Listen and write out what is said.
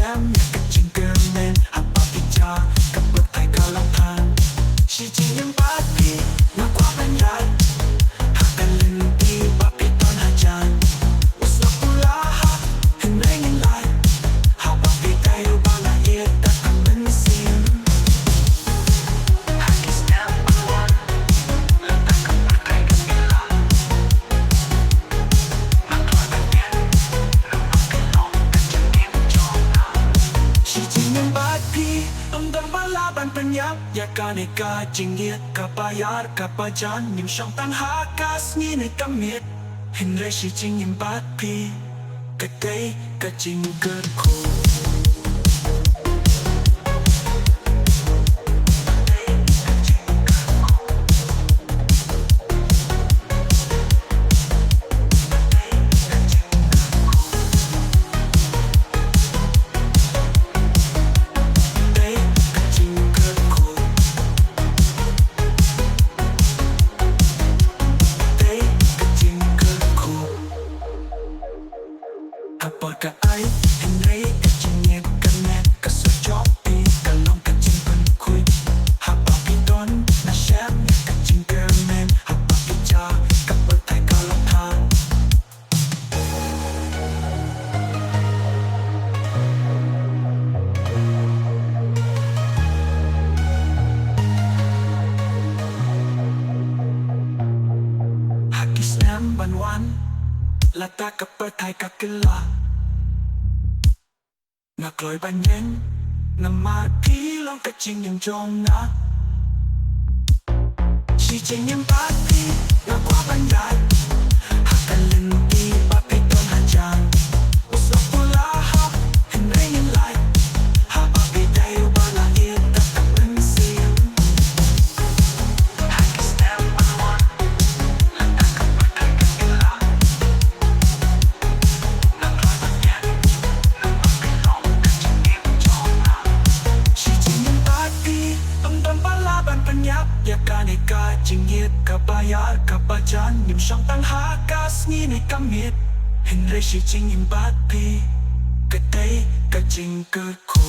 xem nhà cách trình cơ nên hạt bạc đi cha các bậc thầy cao lòng than chỉ những bát đi nó quá bên dài hạt tên linh đi bạc đi toàn hà chan usah pula hình này nhìn lại hạt bạc đi tay ba là ia tak akan mesin hati setiap peluang letakkan partai gembira maklumat bagian lemah kelong dan cermin jona chỉ những bát đi dan balaban penyap ya kaneka jingit kapayar kapajan nim syong tan hakas ngine kamit hinre si jingin bát đi cái cây cái jing cơ khô Kapag kaay, Henry, kachingit kanet, kasajok, kalong kaching kuy Habang piton, na siyam, kaching kermen, habang pitya, kapag tay kalong than Hakis nam banwan, lata kapag tay kakila Nakloi banyen Namati long kaching yung jong na Si ching yung pati Nakwa banday Hakalin di papiton hajan Usok pula ha Henry yung light Hapabi tayo bala itak ang pensil Hakis na paluan Lata kapag tayo kakila Nakloi banyen Ya kaneka jingit kabayar kapajan nim syong tang hakas ngine kamit Henry si jingin bati Katay kajing ke ko